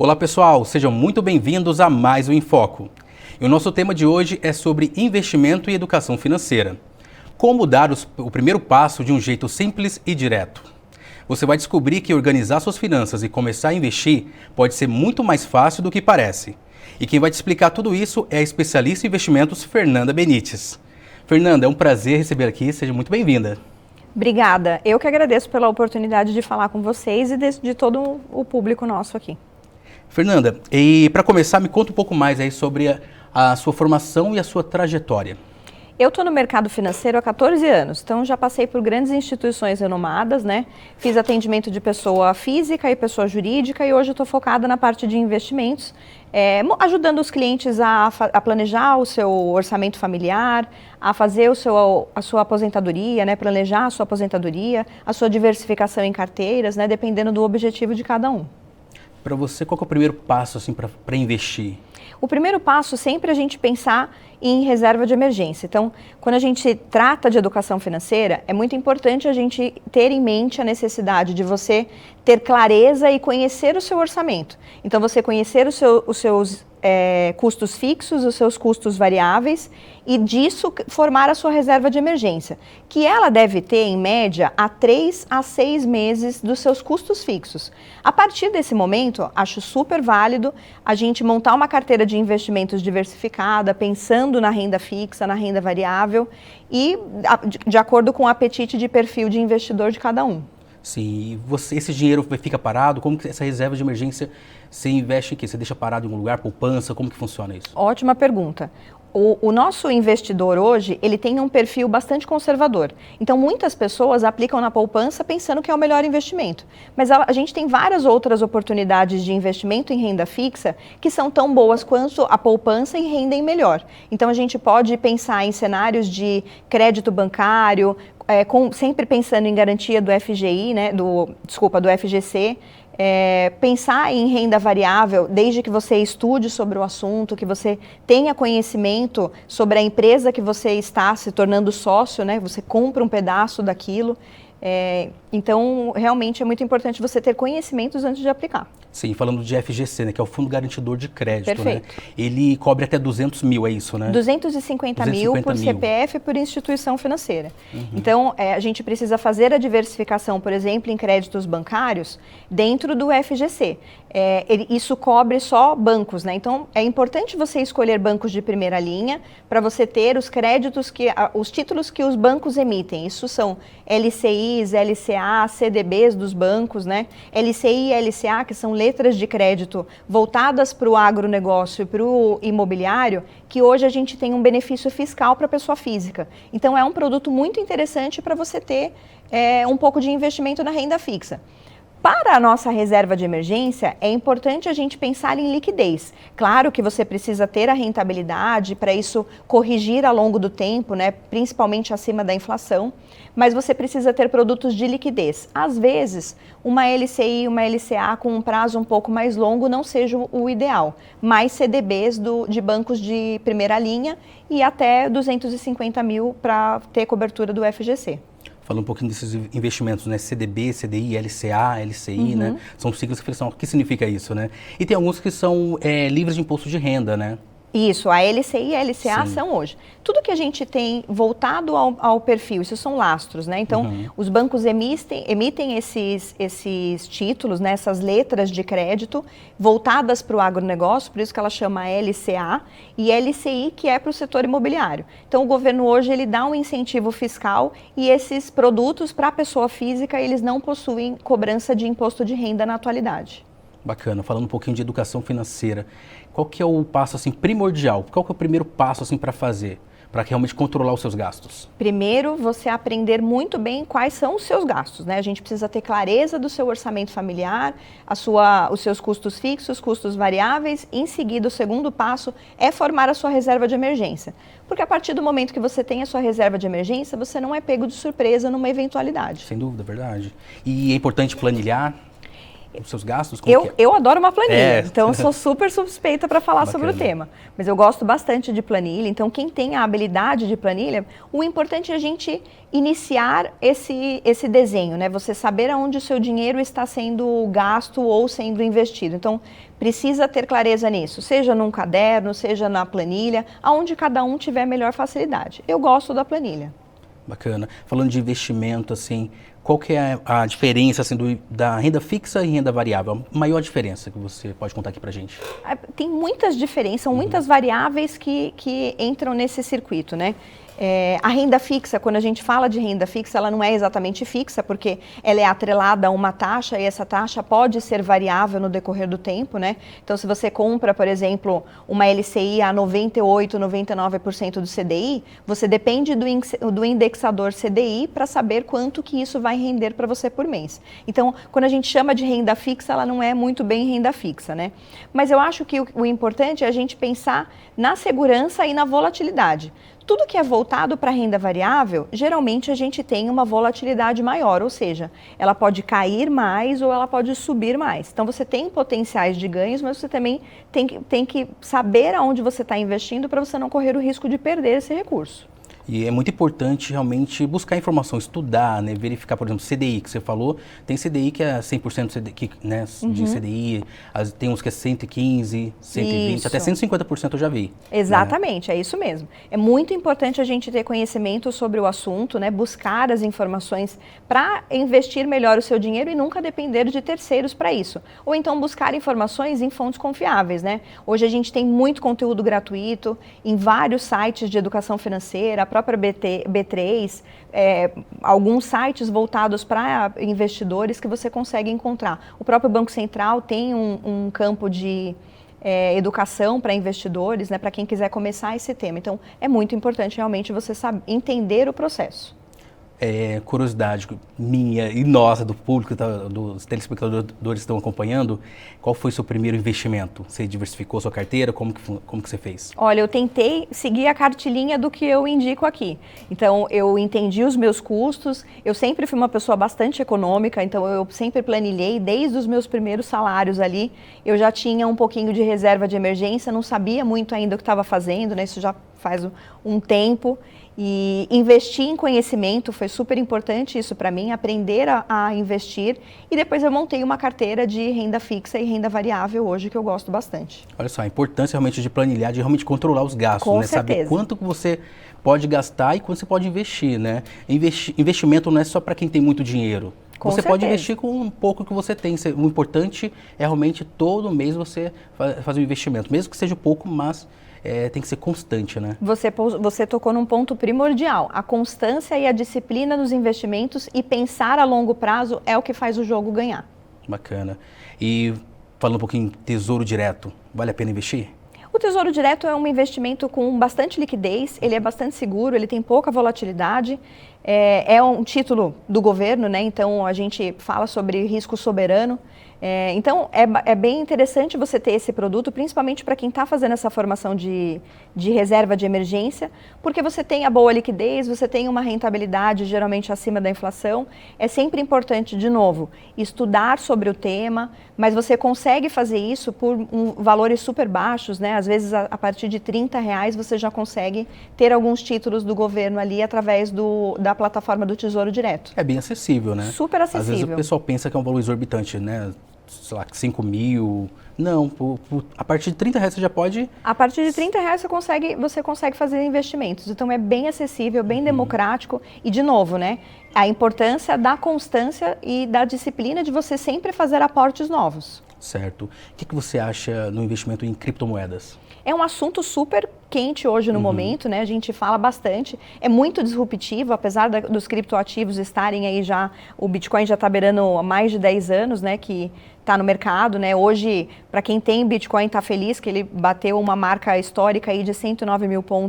Olá pessoal, sejam muito bem-vindos a mais um Enfoco. E o nosso tema de hoje é sobre investimento e educação financeira. Como dar o primeiro passo de um jeito simples e direto. Você vai descobrir que organizar suas finanças e começar a investir pode ser muito mais fácil do que parece. E quem vai te explicar tudo isso é a especialista em investimentos Fernanda Benites. Fernanda, é um prazer receber aqui, seja muito bem-vinda. Obrigada. Eu que agradeço pela oportunidade de falar com vocês e de todo o público nosso aqui. Fernanda, e para começar, me conta um pouco mais aí sobre a sua formação e a sua trajetória. Eu estou no mercado financeiro há 14 anos, então já passei por grandes instituições renomadas, né? Fiz atendimento de pessoa física e pessoa jurídica e hoje estou focada na parte de investimentos, ajudando os clientes a planejar o seu orçamento familiar, a fazer a sua aposentadoria, né? Planejar a sua aposentadoria, a sua diversificação em carteiras, né? Dependendo do objetivo de cada um. Para você, qual que é o primeiro passo assim, para investir? O primeiro passo sempre é a gente pensar em reserva de emergência. Então, quando a gente trata de educação financeira, é muito importante a gente ter em mente a necessidade de você ter clareza e conhecer o seu orçamento. Então, você conhecer os seus custos fixos, os seus custos variáveis e disso formar a sua reserva de emergência, que ela deve ter em média a 3 a 6 meses dos seus custos fixos. A partir desse momento, acho super válido a gente montar uma carteira de investimentos diversificada, pensando na renda fixa, na renda variável e de acordo com o apetite de perfil de investidor de cada um. Sim, e esse dinheiro fica parado? Como que essa reserva de emergência você investe em quê? Você deixa parado em algum lugar, poupança? Como que funciona isso? Ótima pergunta. O nosso investidor hoje, ele tem um perfil bastante conservador. Então, muitas pessoas aplicam na poupança pensando que é o melhor investimento. Mas a gente tem várias outras oportunidades de investimento em renda fixa que são tão boas quanto a poupança e rendem melhor. Então, a gente pode pensar em cenários de crédito bancário, sempre pensando em garantia do FGI, né, do FGC, pensar em renda variável, desde que você estude sobre o assunto, que você tenha conhecimento sobre a empresa que você está se tornando sócio, né, você compra um pedaço daquilo. Então, realmente é muito importante você ter conhecimentos antes de aplicar. Sim, falando de FGC, né, que é o Fundo Garantidor de Crédito, Perfeito. Né? Ele cobre até 200 mil, é isso, né? 250 mil por CPF e por instituição financeira. Uhum. Então, a gente precisa fazer a diversificação, por exemplo, em créditos bancários dentro do FGC. Isso cobre só bancos, né? Então, é importante você escolher bancos de primeira linha para você ter os créditos, os títulos que os bancos emitem. Isso são LCIs, LCA, CDBs dos bancos, né? LCI e LCA, que são letras de crédito voltadas para o agronegócio e para o imobiliário, que hoje a gente tem um benefício fiscal para a pessoa física. Então, é um produto muito interessante para você ter um pouco de investimento na renda fixa. Para a nossa reserva de emergência, é importante a gente pensar em liquidez. Claro que você precisa ter a rentabilidade para isso corrigir ao longo do tempo, né, principalmente acima da inflação, mas você precisa ter produtos de liquidez. Às vezes, uma LCI, uma LCA com um prazo um pouco mais longo não seja o ideal, mas CDBs de bancos de primeira linha e até 250 mil para ter cobertura do FGC. Falando um pouquinho desses investimentos, né? CDB, CDI, LCA, LCI, né? São siglas que são, o que significa isso, né? E tem alguns que são livres de imposto de renda, né? Isso, a LCI e a LCA são hoje. Tudo que a gente tem voltado ao perfil, isso são lastros, né? Então, os bancos emitem esses títulos, né? Essas letras de crédito voltadas para o agronegócio, por isso que ela chama LCA, e LCI, que é para o setor imobiliário. Então, o governo hoje, ele dá um incentivo fiscal e esses produtos para a pessoa física, eles não possuem cobrança de imposto de renda na atualidade. Bacana, falando um pouquinho de educação financeira, qual que é o passo assim primordial? Qual que é o primeiro passo assim para fazer, para realmente controlar os seus gastos? Primeiro, você aprender muito bem quais são os seus gastos, né? A gente precisa ter clareza do seu orçamento familiar, os seus custos fixos, custos variáveis. Em seguida, o segundo passo é formar a sua reserva de emergência. Porque a partir do momento que você tem a sua reserva de emergência, você não é pego de surpresa numa eventualidade. Sem dúvida, verdade. E é importante planilhar? os seus gastos? Eu adoro uma planilha, então eu sou super super suspeita para falar Bacana. sobre o tema. Mas eu gosto bastante de planilha, então quem tem a habilidade de planilha, o importante é a gente iniciar esse desenho, né? Você saber aonde o seu dinheiro está sendo gasto ou sendo investido. Então, precisa ter clareza nisso, seja num caderno, seja na planilha, aonde cada um tiver melhor facilidade. Eu gosto da planilha. Bacana. Falando de investimento, assim, qual que é a diferença assim, da renda fixa e renda variável? A maior diferença que você pode contar aqui pra gente? Tem muitas diferenças, são muitas variáveis que entram nesse circuito, né? A renda fixa, quando a gente fala de renda fixa, ela não é exatamente fixa, porque ela é atrelada a uma taxa e essa taxa pode ser variável no decorrer do tempo, né? Então, se você compra, por exemplo, uma LCI a 98%, 99% do CDI, você depende do indexador CDI para saber quanto que isso vai render para você por mês. Então, quando a gente chama de renda fixa, ela não é muito bem renda fixa, né? Mas eu acho que o importante é a gente pensar na segurança e na volatilidade. Tudo que é voltado para a renda variável, geralmente a gente tem uma volatilidade maior, ou seja, ela pode cair mais ou ela pode subir mais. Então você tem potenciais de ganhos, mas você também tem que saber aonde você está investindo para você não correr o risco de perder esse recurso. E é muito importante realmente buscar informação, estudar, né, verificar, por exemplo, CDI que você falou, tem CDI que é 100% CDI, né, de CDI, tem uns que é 115, 120, Isso. até 150% eu já vi. Exatamente, Né? é isso mesmo. É muito importante a gente ter conhecimento sobre o assunto, né, buscar as informações para investir melhor o seu dinheiro e nunca depender de terceiros para isso. Ou então buscar informações em fontes confiáveis, né? Hoje a gente tem muito conteúdo gratuito em vários sites de educação financeira, a própria B3, alguns sites voltados para investidores que você consegue encontrar. O próprio Banco Central tem um campo de educação para investidores, né, para quem quiser começar esse tema. Então, é muito importante realmente você entender o processo. Curiosidade minha e nossa, do público, dos telespectadores que estão acompanhando, qual foi o seu primeiro investimento? Você diversificou sua carteira? Como que você fez? Olha, eu tentei seguir a cartilinha do que eu indico aqui. Então, eu entendi os meus custos, eu sempre fui uma pessoa bastante econômica, então eu sempre planilhei, desde os meus primeiros salários ali, eu já tinha um pouquinho de reserva de emergência, não sabia muito ainda o que estava fazendo, né? Isso já faz um tempo. E investir em conhecimento foi super importante isso para mim, aprender a investir. E depois eu montei uma carteira de renda fixa e renda variável hoje, que eu gosto bastante. Olha só, a importância realmente de planilhar, de realmente controlar os gastos, Com né? certeza. Saber quanto que você pode gastar e quanto você pode investir, né? Investimento não é só para quem tem muito dinheiro. Com você certeza. pode investir com um pouco que você tem. O importante é realmente todo mês você fazer um investimento, mesmo que seja pouco, mas tem que ser constante, né? Você tocou num ponto primordial. A constância e a disciplina nos investimentos e pensar a longo prazo é o que faz o jogo ganhar. Bacana. E falando um pouquinho em tesouro direto, vale a pena investir? O Tesouro Direto é um investimento com bastante liquidez, ele é bastante seguro, ele tem pouca volatilidade, é um título do governo, né? Então a gente fala sobre risco soberano. Então é bem interessante você ter esse produto, principalmente para quem está fazendo essa formação de reserva de emergência, porque você tem a boa liquidez, você tem uma rentabilidade geralmente acima da inflação. É sempre importante, de novo, estudar sobre o tema, mas você consegue fazer isso por valores super baixos, né? Às vezes a partir de R$30 você já consegue ter alguns títulos do governo ali através da plataforma do Tesouro Direto. É bem acessível, né? Super acessível. Às vezes o pessoal pensa que é um valor exorbitante, né? Sei lá, 5 mil. Não, a partir de R$30 você já pode... A partir de R$30 você consegue fazer investimentos. Então é bem acessível, bem democrático. E de novo, né? A importância da constância e da disciplina de você sempre fazer aportes novos. Certo. O que você acha no investimento em criptomoedas? É um assunto super quente hoje no momento, né? A gente fala bastante, é muito disruptivo, apesar dos criptoativos estarem aí já, o Bitcoin já está beirando há mais de 10 anos, né? Que está no mercado, né? Hoje, para quem tem Bitcoin, está feliz que ele bateu uma marca histórica aí de 109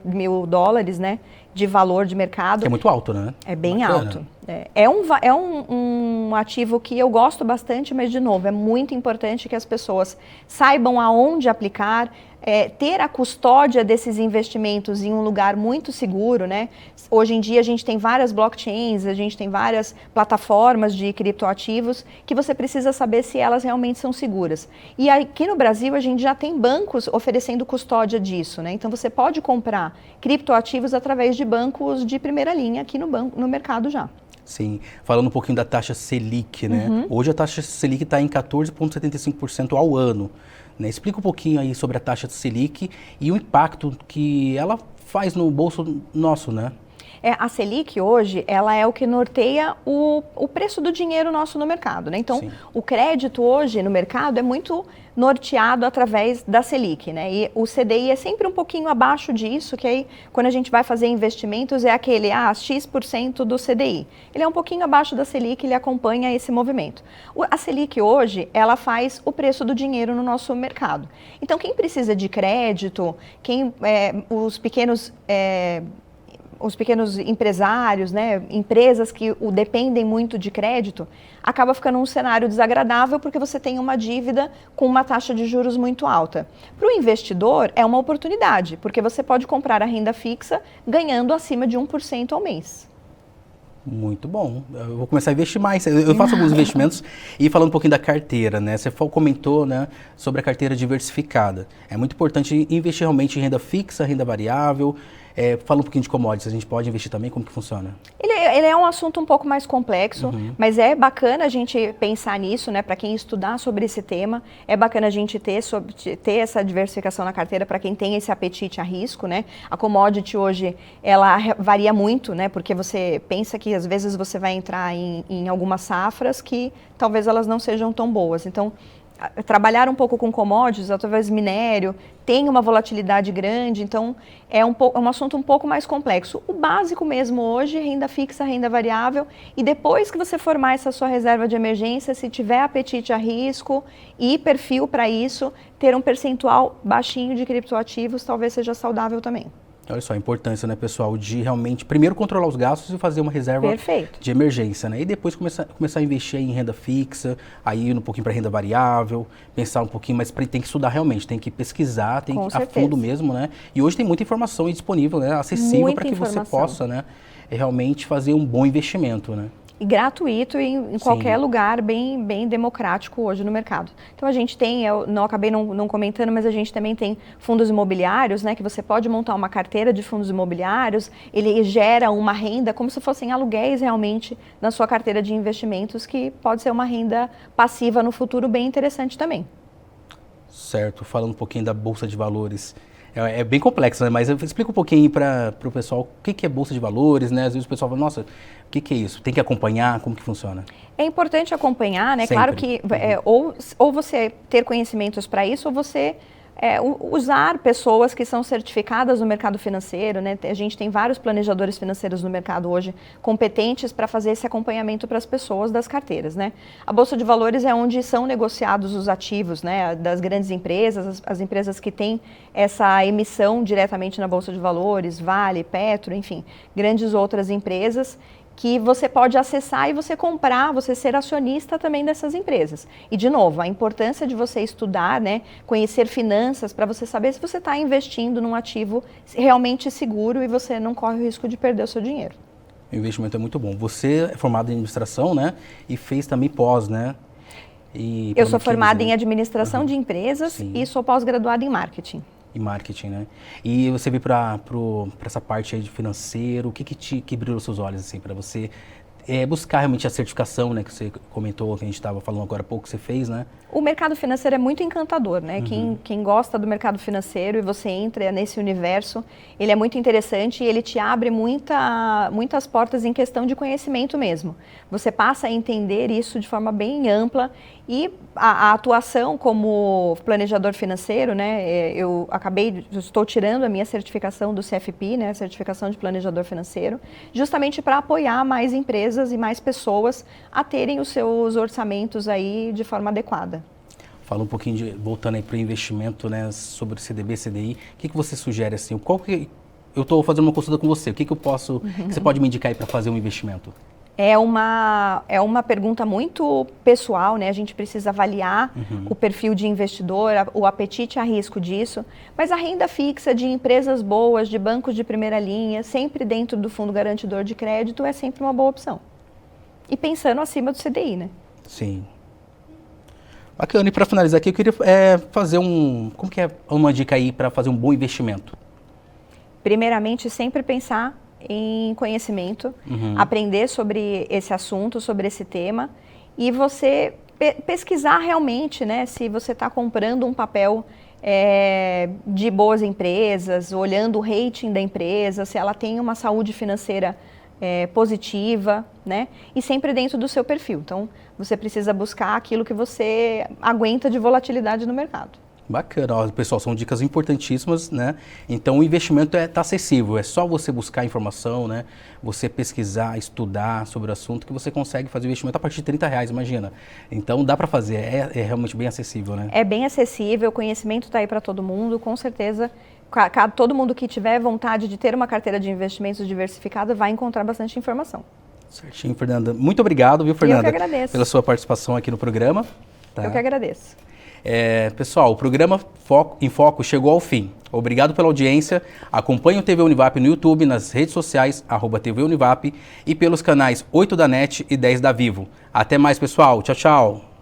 mil dólares, né? De valor de mercado. Que é muito alto, né? É bem alto. É um ativo que eu gosto bastante, mas, de novo, é muito importante que as pessoas saibam aonde aplicar, ter a custódia desses investimentos em um lugar muito seguro, né? Hoje em dia a gente tem várias blockchains, a gente tem várias plataformas de criptoativos que você precisa saber se elas realmente são seguras. E aqui no Brasil a gente já tem bancos oferecendo custódia disso, né? Então você pode comprar criptoativos através de bancos de primeira linha aqui no mercado já. Sim, falando um pouquinho da taxa Selic, né? Hoje a taxa Selic está em 14,75% ao ano. Né? Explica um pouquinho aí sobre a taxa Selic e o impacto que ela faz no bolso nosso, né? A Selic hoje, ela é o que norteia o preço do dinheiro nosso no mercado, né? Então, o crédito hoje no mercado é muito norteado através da Selic, né? E o CDI é sempre um pouquinho abaixo disso, que aí, quando a gente vai fazer investimentos, é aquele, X% do CDI. Ele é um pouquinho abaixo da Selic, ele acompanha esse movimento. A Selic hoje, ela faz o preço do dinheiro no nosso mercado. Então, quem precisa de crédito, os pequenos empresários, né, empresas que dependem muito de crédito, acaba ficando um cenário desagradável porque você tem uma dívida com uma taxa de juros muito alta. Para o investidor, é uma oportunidade, porque você pode comprar a renda fixa ganhando acima de 1% ao mês. Muito bom. Eu vou começar a investir mais. Eu faço alguns investimentos e falando um pouquinho da carteira, né? Você comentou, né, sobre a carteira diversificada. É muito importante investir realmente em renda fixa, renda variável. Fala um pouquinho de commodities. A gente pode investir também? Como que funciona? Ele é um assunto um pouco mais complexo, mas é bacana a gente pensar nisso, né? Para quem estudar sobre esse tema, é bacana a gente ter essa diversificação na carteira para quem tem esse apetite a risco, né? A commodity hoje, ela varia muito, né? Porque você pensa que às vezes você vai entrar em algumas safras que talvez elas não sejam tão boas. Então, trabalhar um pouco com commodities, talvez minério, tem uma volatilidade grande, então é um assunto um pouco mais complexo. O básico mesmo hoje, renda fixa, renda variável, e depois que você formar essa sua reserva de emergência, se tiver apetite a risco e perfil para isso, ter um percentual baixinho de criptoativos talvez seja saudável também. Olha só a importância, né, pessoal, de realmente primeiro controlar os gastos e fazer uma reserva de emergência, né? E depois começar a investir em renda fixa, aí ir um pouquinho para renda variável, pensar um pouquinho, mas tem que estudar realmente, tem que pesquisar, tem que ir a fundo mesmo, né? E hoje tem muita informação disponível, né, acessível para que você possa, né, realmente fazer um bom investimento, né? E gratuito em qualquer lugar, bem democrático hoje no mercado. Então a gente tem, eu não acabei não comentando, mas a gente também tem fundos imobiliários, né, que você pode montar uma carteira de fundos imobiliários, ele gera uma renda como se fossem aluguéis realmente na sua carteira de investimentos, que pode ser uma renda passiva no futuro bem interessante também. Certo, falando um pouquinho da Bolsa de Valores. É bem complexo, né? Mas eu explico um pouquinho para o pessoal o que é Bolsa de Valores, né? Às vezes o pessoal fala, nossa, o que é isso? Tem que acompanhar? Como que funciona? É importante acompanhar, né? Sempre. Claro que ou você ter conhecimentos para isso, ou você usar pessoas que são certificadas no mercado financeiro, né? A gente tem vários planejadores financeiros no mercado hoje competentes para fazer esse acompanhamento para as pessoas das carteiras, né? A Bolsa de Valores é onde são negociados os ativos, né, das grandes empresas, as empresas que têm essa emissão diretamente na Bolsa de Valores, Vale, Petro, enfim, grandes outras empresas que você pode acessar e você comprar, você ser acionista também dessas empresas. E, de novo, a importância de você estudar, né, conhecer finanças, para você saber se você está investindo num ativo realmente seguro e você não corre o risco de perder o seu dinheiro. O investimento é muito bom. Você é formado em administração, né, e fez também pós, né? Eu sou formada em administração de empresas e sou pós-graduada em marketing. E marketing, né? E você veio para essa parte aí de financeiro, o que brilhou os seus olhos, assim, para você buscar realmente a certificação, né, que você comentou, que a gente estava falando agora há pouco, que você fez, né? O mercado financeiro é muito encantador, né? Quem gosta do mercado financeiro e você entra nesse universo, ele é muito interessante e ele te abre muitas portas em questão de conhecimento mesmo. Você passa a entender isso de forma bem ampla e a atuação como planejador financeiro, né? Eu estou tirando a minha certificação do CFP, né? Certificação de planejador financeiro, justamente para apoiar mais empresas e mais pessoas a terem os seus orçamentos aí de forma adequada. Fala um pouquinho, voltando aí para o investimento, né, sobre CDB, CDI, o que você sugere assim? Eu estou fazendo uma consulta com você, o que você pode me indicar aí para fazer um investimento? É uma pergunta muito pessoal, né? A gente precisa avaliar o perfil de investidor, o apetite a risco disso. Mas a renda fixa de empresas boas, de bancos de primeira linha, sempre dentro do fundo garantidor de crédito, é sempre uma boa opção. E pensando acima do CDI, né? Sim. Bacana. E para finalizar aqui, eu queria fazer como que é uma dica aí para fazer um bom investimento? Primeiramente, sempre pensar em conhecimento, aprender sobre esse assunto, sobre esse tema, e você pesquisar realmente, né, se você está comprando um papel de boas empresas, olhando o rating da empresa, se ela tem uma saúde financeira positiva, né, e sempre dentro do seu perfil. Então, você precisa buscar aquilo que você aguenta de volatilidade no mercado. Bacana, ó, pessoal, são dicas importantíssimas, né? Então o investimento está acessível, é só você buscar informação, né? Você pesquisar, estudar sobre o assunto que você consegue fazer o investimento a partir de R$30, imagina. Então dá para fazer, é realmente bem acessível, né? É bem acessível, o conhecimento está aí para todo mundo, com certeza. Todo mundo que tiver vontade de ter uma carteira de investimentos diversificada vai encontrar bastante informação. Certinho, Fernanda. Muito obrigado, viu, Fernanda? Eu que agradeço. Pela sua participação aqui no programa. Tá? Eu que agradeço. Pessoal, o programa em Foco chegou ao fim. Obrigado pela audiência. Acompanhe o TV Univap no YouTube, nas redes sociais, @TV Univap e pelos canais 8 da NET e 10 da Vivo. Até mais, pessoal. Tchau, tchau.